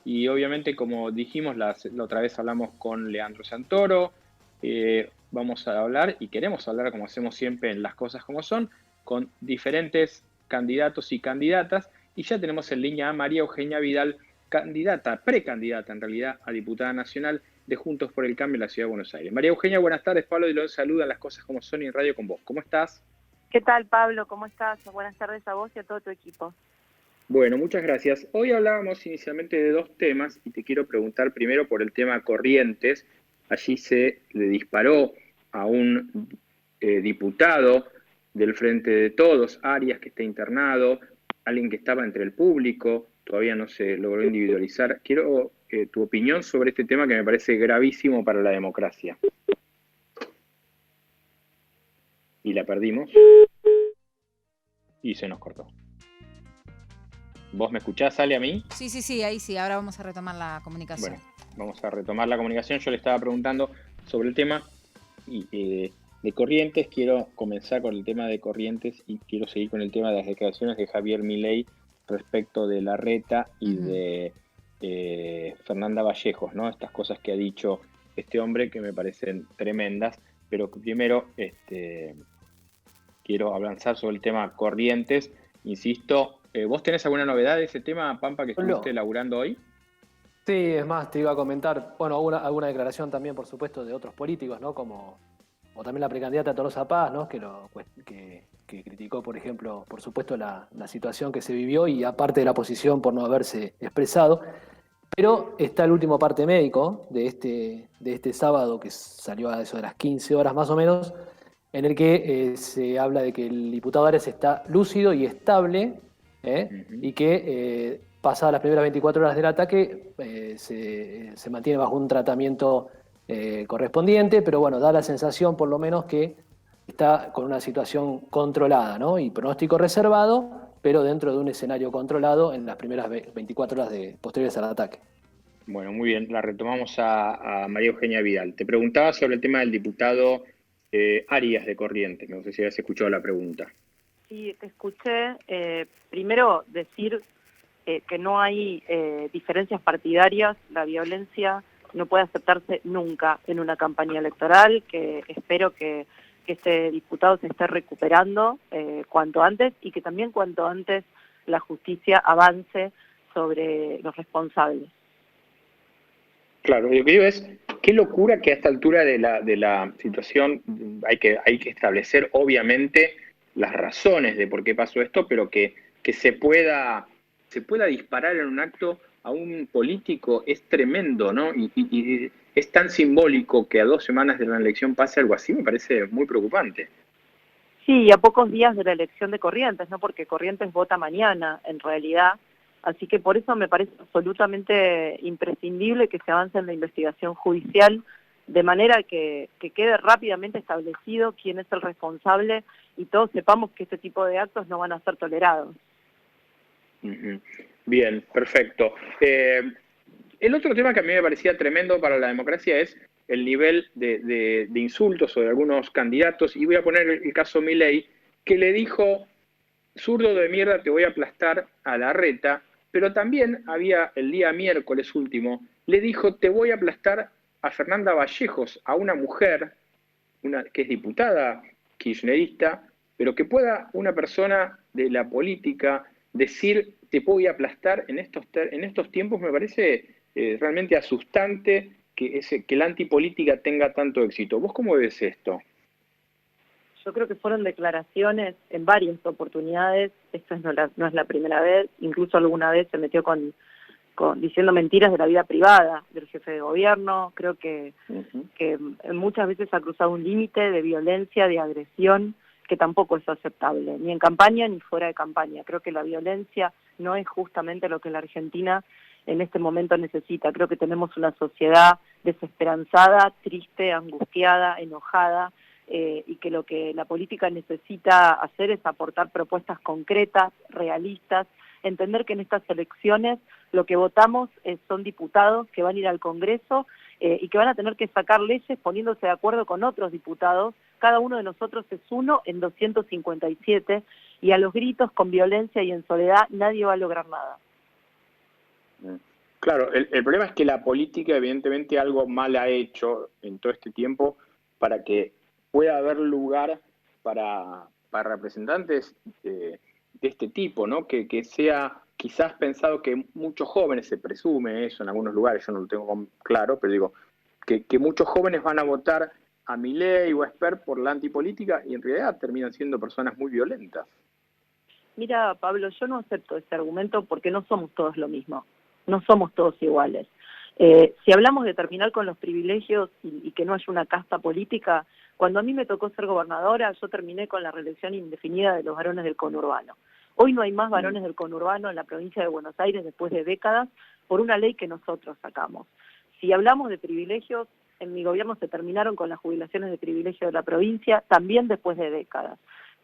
Y obviamente, como dijimos, la otra vez hablamos con Leandro Santoro, vamos a hablar y queremos hablar, como hacemos siempre en Las Cosas Como Son, con diferentes candidatos y candidatas. Y ya tenemos en línea a María Eugenia Vidal, candidata, precandidata en realidad, a diputada nacional de Juntos por el Cambio en la Ciudad de Buenos Aires. María Eugenia, buenas tardes. Pablo Dilón saluda en Las Cosas Como Son y en Radio con vos. ¿Cómo estás? ¿Qué tal, Pablo? ¿Cómo estás? Buenas tardes a vos y a todo tu equipo. Bueno, muchas gracias. Hoy hablábamos inicialmente de dos temas y te quiero preguntar primero por el tema Corrientes. Allí se le disparó a un diputado del Frente de Todos, Arias, que está internado, alguien que estaba entre el público, todavía no se logró individualizar. Quiero tu opinión sobre este tema que me parece gravísimo para la democracia. Y la perdimos y se nos cortó. ¿Vos me escuchás, Ale, a mí? Sí, ahí sí, ahora vamos a retomar la comunicación. Bueno, vamos a retomar la comunicación. Yo le estaba preguntando sobre el tema de Corrientes. Quiero comenzar con el tema de Corrientes y quiero seguir con el tema de las declaraciones de Javier Milei respecto de Larreta y de Fernanda Vallejos, ¿no? Estas cosas que ha dicho este hombre que me parecen tremendas, pero primero quiero avanzar sobre el tema Corrientes. Insisto, ¿vos tenés alguna novedad de ese tema, Pampa, que estuviste elaborando hoy? Sí, es más, te iba a comentar, bueno, alguna declaración también, por supuesto, de otros políticos, ¿no? Como también la precandidata Tolosa Paz, ¿no? Que criticó, por ejemplo, por supuesto, la situación que se vivió y aparte de la posición por no haberse expresado. Pero está el último parte médico de este sábado, que salió a eso de las 15 horas más o menos, en el que se habla de que el diputado Arias está lúcido y estable, y que pasadas las primeras 24 horas del ataque se mantiene bajo un tratamiento correspondiente, pero bueno, da la sensación por lo menos que está con una situación controlada, ¿no? Y pronóstico reservado, pero dentro de un escenario controlado en las primeras 24 horas posteriores al ataque. Bueno, muy bien, la retomamos a María Eugenia Vidal. Te preguntaba sobre el tema del diputado Arias de Corrientes, no sé si habías escuchado la pregunta. Sí, te escuché. Primero decir que no hay diferencias partidarias, la violencia no puede aceptarse nunca en una campaña electoral, que espero que este diputado se esté recuperando cuanto antes y que también cuanto antes la justicia avance sobre los responsables. Claro, lo que digo es, qué locura que a esta altura de la situación hay que establecer obviamente las razones de por qué pasó esto, pero que se pueda disparar en un acto a un político es tremendo, ¿no? Y es tan simbólico que a 2 semanas de la elección pase algo así, me parece muy preocupante. Sí, a pocos días de la elección de Corrientes, ¿no? Porque Corrientes vota mañana, en realidad. Así que por eso me parece absolutamente imprescindible que se avance en la investigación judicial, de manera que quede rápidamente establecido quién es el responsable y todos sepamos que este tipo de actos no van a ser tolerados. Bien, perfecto. El otro tema que a mí me parecía tremendo para la democracia es el nivel de insultos sobre algunos candidatos, y voy a poner el caso Milei, que le dijo, zurdo de mierda, te voy a aplastar a Larreta, pero también había el día miércoles último, le dijo, te voy a aplastar a Fernanda Vallejos, a una mujer, que es diputada kirchnerista, pero que pueda una persona de la política decir te voy a aplastar en estos tiempos me parece realmente asustante que la antipolítica tenga tanto éxito. ¿Vos cómo ves esto? Yo creo que fueron declaraciones en varias oportunidades, esto no es la primera vez, incluso alguna vez se metió diciendo mentiras de la vida privada del jefe de gobierno. Creo que muchas veces ha cruzado un límite de violencia, de agresión, que tampoco es aceptable, ni en campaña ni fuera de campaña. Creo que la violencia no es justamente lo que la Argentina en este momento necesita. Creo que tenemos una sociedad desesperanzada, triste, angustiada, enojada, y que lo que la política necesita hacer es aportar propuestas concretas, realistas, entender que en estas elecciones lo que votamos son diputados que van a ir al Congreso y que van a tener que sacar leyes poniéndose de acuerdo con otros diputados. Cada uno de nosotros es uno en 257 y a los gritos, con violencia y en soledad, nadie va a lograr nada. Claro, el problema es que la política evidentemente algo mal ha hecho en todo este tiempo para que pueda haber lugar para representantes de este tipo, ¿no? Que sea quizás pensado que muchos jóvenes, se presume eso en algunos lugares, yo no lo tengo claro, pero digo, que muchos jóvenes van a votar a Milei o a Esper por la antipolítica y en realidad terminan siendo personas muy violentas. Mira, Pablo, yo no acepto ese argumento porque no somos todos lo mismo, no somos todos iguales. Si hablamos de terminar con los privilegios y que no haya una casta política, cuando a mí me tocó ser gobernadora, yo terminé con la reelección indefinida de los varones del conurbano. Hoy no hay más varones del conurbano en la provincia de Buenos Aires después de décadas por una ley que nosotros sacamos. Si hablamos de privilegios, en mi gobierno se terminaron con las jubilaciones de privilegio de la provincia, también después de décadas.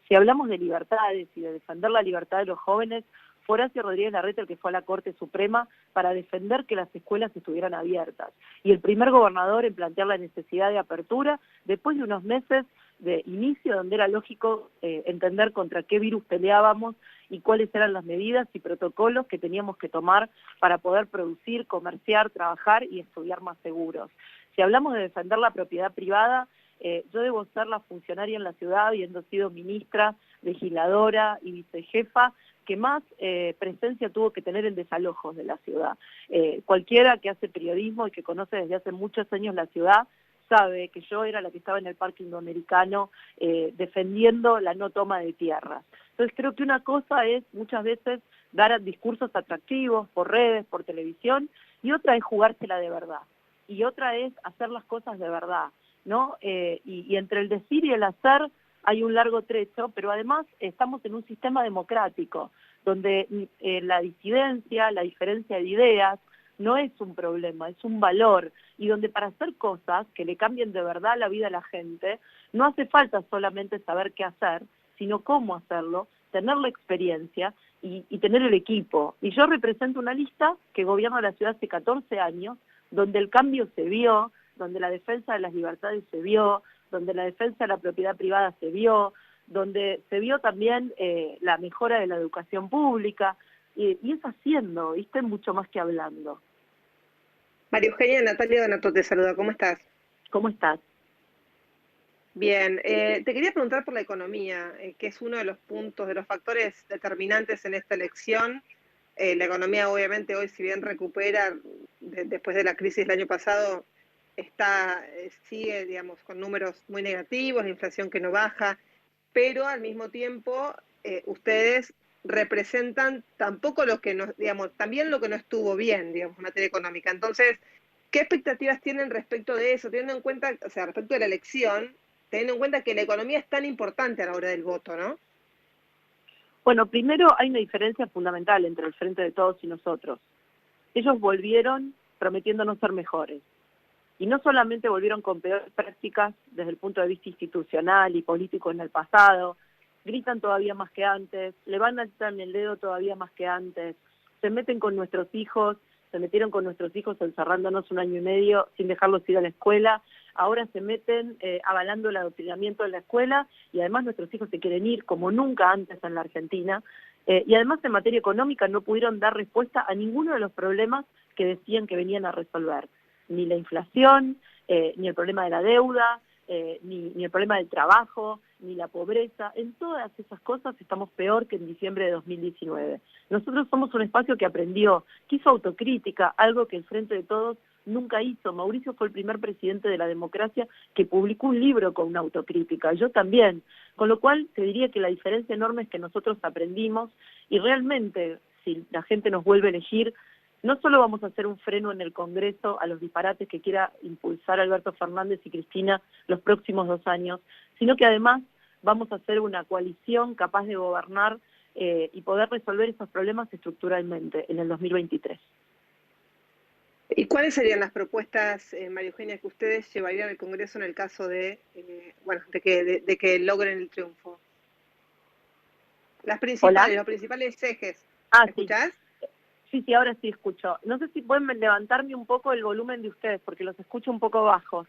Si hablamos de libertades y de defender la libertad de los jóvenes, fue Horacio Rodríguez Larreta el que fue a la Corte Suprema para defender que las escuelas estuvieran abiertas. Y el primer gobernador en plantear la necesidad de apertura, después de unos meses de inicio, donde era lógico entender contra qué virus peleábamos y cuáles eran las medidas y protocolos que teníamos que tomar para poder producir, comerciar, trabajar y estudiar más seguros. Si hablamos de defender la propiedad privada, yo debo ser la funcionaria en la ciudad, habiendo sido ministra, legisladora y vicejefa, que más presencia tuvo que tener en desalojos de la ciudad. Cualquiera que hace periodismo y que conoce desde hace muchos años la ciudad, sabe que yo era la que estaba en el Parque Indoamericano defendiendo la no toma de tierras. Entonces creo que una cosa es muchas veces dar discursos atractivos por redes, por televisión, y otra es jugársela de verdad. Y otra es hacer las cosas de verdad, ¿no? Y entre el decir y el hacer hay un largo trecho, pero además estamos en un sistema democrático, donde la disidencia, la diferencia de ideas, no es un problema, es un valor, y donde para hacer cosas que le cambien de verdad la vida a la gente, no hace falta solamente saber qué hacer, sino cómo hacerlo, tener la experiencia y tener el equipo. Y yo represento una lista que gobierna la ciudad hace 14 años, donde el cambio se vio, donde la defensa de las libertades se vio, donde la defensa de la propiedad privada se vio, donde se vio también la mejora de la educación pública, y es haciendo, ¿viste? Mucho más que hablando. María Eugenia, Natalia Donato te saluda, ¿cómo estás? ¿Cómo estás? Bien, te quería preguntar por la economía, que es uno de los puntos, de los factores determinantes en esta elección. La economía obviamente hoy, si bien recupera después de la crisis del año pasado, sigue, digamos, con números muy negativos, la inflación que no baja, pero al mismo tiempo ustedes representan tampoco lo que no, digamos, también lo que no estuvo bien, digamos, en materia económica. Entonces, ¿qué expectativas tienen respecto de eso? Teniendo en cuenta, o sea, respecto de la elección, teniendo en cuenta que la economía es tan importante a la hora del voto, ¿no? Bueno, primero hay una diferencia fundamental entre el Frente de Todos y nosotros. Ellos volvieron prometiendo no ser mejores. Y no solamente volvieron con peores prácticas desde el punto de vista institucional y político en el pasado, gritan todavía más que antes, levantan el dedo todavía más que antes, se meten con nuestros hijos, se metieron con nuestros hijos encerrándonos 1 año y medio sin dejarlos ir a la escuela, ahora se meten avalando el adoctrinamiento en la escuela y además nuestros hijos se quieren ir como nunca antes en la Argentina. Y además en materia económica no pudieron dar respuesta a ninguno de los problemas que decían que venían a resolver. Ni la inflación, ni el problema de la deuda, ni el problema del trabajo, ni la pobreza. En todas esas cosas estamos peor que en diciembre de 2019. Nosotros somos un espacio que aprendió, que hizo autocrítica, algo que el Frente de Todos nunca hizo. Mauricio fue el primer presidente de la democracia que publicó un libro con una autocrítica, yo también. Con lo cual te diría que la diferencia enorme es que nosotros aprendimos y realmente, si la gente nos vuelve a elegir, no solo vamos a hacer un freno en el Congreso a los disparates que quiera impulsar Alberto Fernández y Cristina los próximos 2 años, sino que además vamos a hacer una coalición capaz de gobernar y poder resolver esos problemas estructuralmente en el 2023. ¿Y cuáles serían las propuestas, María Eugenia, que ustedes llevarían al Congreso en el caso de, de que logren el triunfo? Los principales ejes. ¿Me escuchás? Sí, ahora sí escucho. No sé si pueden levantarme un poco el volumen de ustedes, porque los escucho un poco bajos.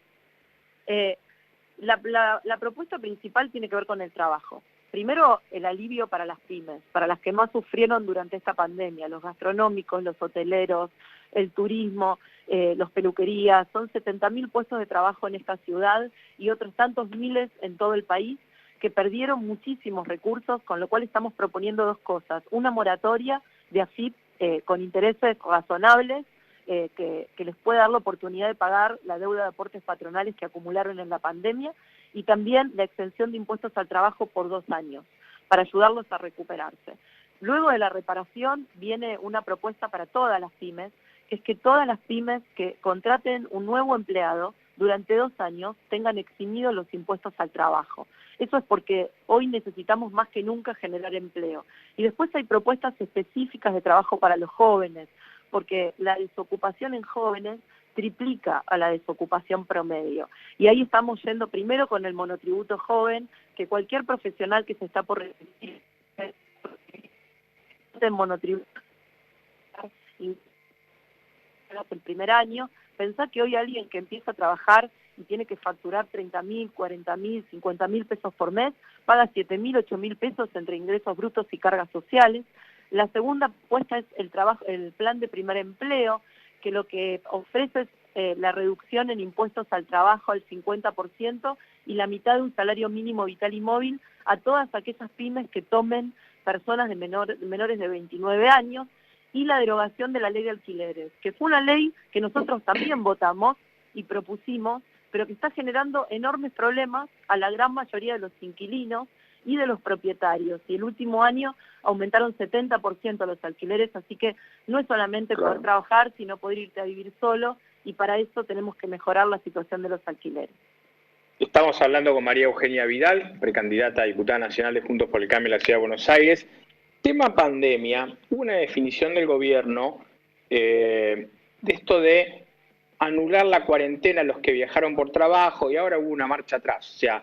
La propuesta principal tiene que ver con el trabajo. primero, el alivio para las pymes, para las que más sufrieron durante esta pandemia, los gastronómicos, los hoteleros, el turismo, los peluquerías. Son 70.000 puestos de trabajo en esta ciudad y otros tantos miles en todo el país que perdieron muchísimos recursos, con lo cual estamos proponiendo dos cosas: una moratoria de AFIP con intereses razonables, que les pueda dar la oportunidad de pagar la deuda de aportes patronales que acumularon en la pandemia, y también la exención de impuestos al trabajo por 2 años, para ayudarlos a recuperarse. Luego de la reparación viene una propuesta para todas las pymes, que es que todas las pymes que contraten un nuevo empleado durante 2 años tengan eximidos los impuestos al trabajo. Eso es porque hoy necesitamos más que nunca generar empleo. Y después hay propuestas específicas de trabajo para los jóvenes, porque la desocupación en jóvenes triplica a la desocupación promedio. Y ahí estamos yendo primero con el monotributo joven, que cualquier profesional que se está por recibir en monotributo el primer año. Pensá que hoy alguien que empieza a trabajar y tiene que facturar 30.000, 40.000, 50.000 pesos por mes, paga 7.000, 8.000 pesos entre ingresos brutos y cargas sociales. La segunda propuesta es el plan de primer empleo, que lo que ofrece es la reducción en impuestos al trabajo al 50% y la mitad de un salario mínimo vital y móvil a todas aquellas pymes que tomen personas de menores de 29 años, y la derogación de la ley de alquileres, que fue una ley que nosotros también votamos y propusimos, pero que está generando enormes problemas a la gran mayoría de los inquilinos y de los propietarios. Y el último año aumentaron 70% los alquileres, así que no es solamente poder trabajar, sino poder irte a vivir solo, y para eso tenemos que mejorar la situación de los alquileres. Estamos hablando con María Eugenia Vidal, precandidata a diputada nacional de Juntos por el Cambio en la Ciudad de Buenos Aires. Tema pandemia, hubo una definición del gobierno de esto de anular la cuarentena a los que viajaron por trabajo, y ahora hubo una marcha atrás. O sea,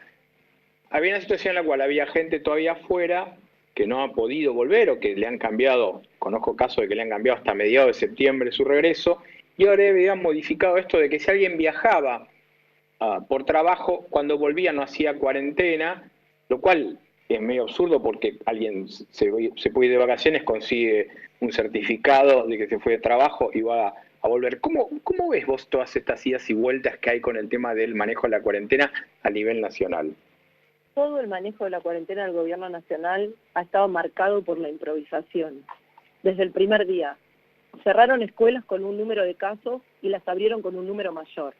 había una situación en la cual había gente todavía afuera que no ha podido volver, o que le han cambiado, conozco casos de que le han cambiado hasta mediados de septiembre su regreso, y ahora habían modificado esto de que si alguien viajaba por trabajo, cuando volvía no hacía cuarentena, lo cual es medio absurdo porque alguien se puede ir de vacaciones, consigue un certificado de que se fue de trabajo y va a volver. ¿Cómo ves vos todas estas idas y vueltas que hay con el tema del manejo de la cuarentena a nivel nacional? Todo el manejo de la cuarentena del gobierno nacional ha estado marcado por la improvisación. Desde el primer día, cerraron escuelas con un número de casos y las abrieron con un número mayor.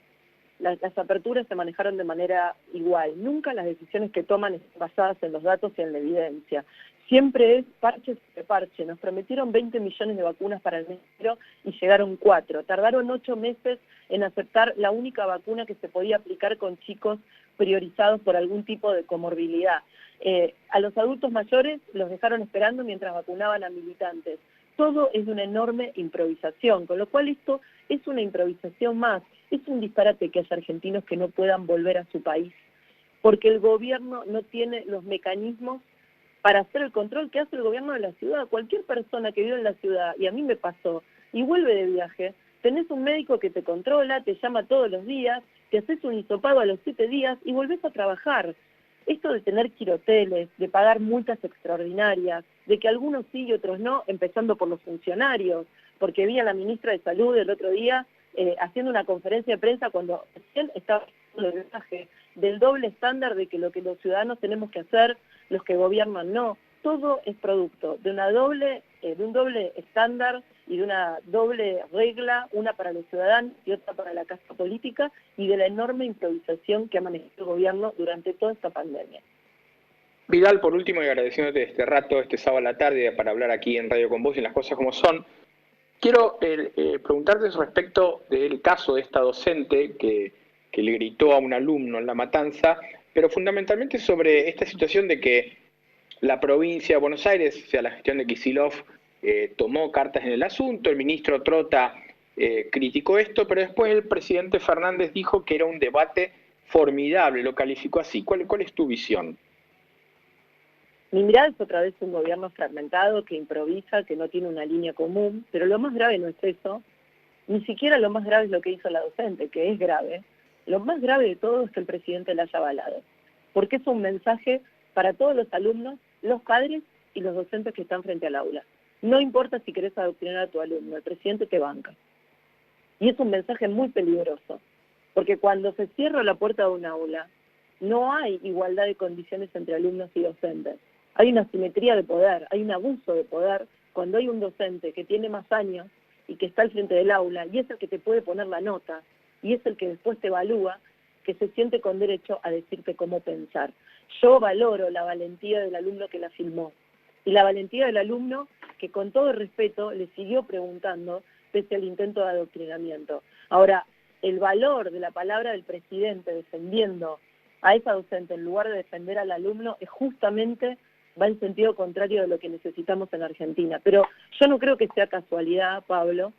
Las aperturas se manejaron de manera igual. Nunca las decisiones que toman están basadas en los datos y en la evidencia. Siempre es parche sobre parche. Nos prometieron 20 millones de vacunas para el mes de enero y llegaron 4. Tardaron 8 meses en aceptar la única vacuna que se podía aplicar con chicos priorizados por algún tipo de comorbilidad. A los adultos mayores los dejaron esperando mientras vacunaban a militantes. Todo es una enorme improvisación, con lo cual esto es una improvisación más. Es un disparate que haya argentinos que no puedan volver a su país, porque el gobierno no tiene los mecanismos para hacer el control que hace el gobierno de la ciudad. Cualquier persona que vive en la ciudad, y a mí me pasó, y vuelve de viaje, tenés un médico que te controla, te llama todos los días, te haces un hisopado a los 7 días y volvés a trabajar. Esto de tener que ir a hoteles, de pagar multas extraordinarias, de que algunos sí y otros no, empezando por los funcionarios, porque vi a la ministra de Salud el otro día haciendo una conferencia de prensa cuando recién estaba haciendo el mensaje del doble estándar de que lo que los ciudadanos tenemos que hacer, los que gobiernan no. Todo es producto de un doble estándar y de una doble regla, una para los ciudadanos y otra para la clase política, y de la enorme improvisación que ha manejado el gobierno durante toda esta pandemia. Vidal, por último, y agradeciéndote este rato, este sábado a la tarde, para hablar aquí en Radio con Vos y las cosas como son, quiero preguntarte respecto del caso de esta docente que le gritó a un alumno en La Matanza, pero fundamentalmente sobre esta situación de que la provincia de Buenos Aires, o sea, la gestión de Kicillof, tomó cartas en el asunto. El ministro Trota criticó esto, pero después el presidente Fernández dijo que era un debate formidable, lo calificó así. ¿Cuál es tu visión? Mi mirada es otra vez un gobierno fragmentado que improvisa, que no tiene una línea común, pero lo más grave no es eso, ni siquiera lo más grave es lo que hizo la docente, que es grave. Lo más grave de todo es que el presidente la haya avalado, porque es un mensaje para todos los alumnos, los padres y los docentes que están frente al aula. No importa si querés adoctrinar a tu alumno, el presidente te banca. Y es un mensaje muy peligroso, porque cuando se cierra la puerta de un aula, no hay igualdad de condiciones entre alumnos y docentes. Hay una asimetría de poder, hay un abuso de poder cuando hay un docente que tiene más años y que está al frente del aula, y es el que te puede poner la nota, y es el que después te evalúa, que se siente con derecho a decirte cómo pensar. Yo valoro la valentía del alumno que la filmó, y la valentía del alumno que con todo el respeto le siguió preguntando pese al intento de adoctrinamiento. Ahora, el valor de la palabra del presidente defendiendo a esa docente en lugar de defender al alumno es justamente, va en sentido contrario de lo que necesitamos en Argentina. Pero yo no creo que sea casualidad, Pablo.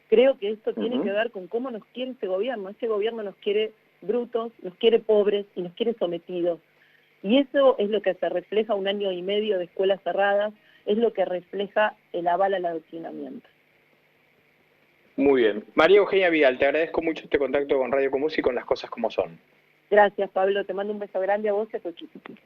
Creo que esto tiene que ver con cómo nos quiere este gobierno. Este gobierno nos quiere brutos, nos quiere pobres y nos quiere sometidos. Y eso es lo que se refleja 1 año y medio de escuelas cerradas, es lo que refleja el aval al adoctrinamiento. Muy bien. María Eugenia Vidal, te agradezco mucho este contacto con Radio Comus y con Las Cosas Como Son. Gracias, Pablo. Te mando un beso grande a vos y a tu equipo.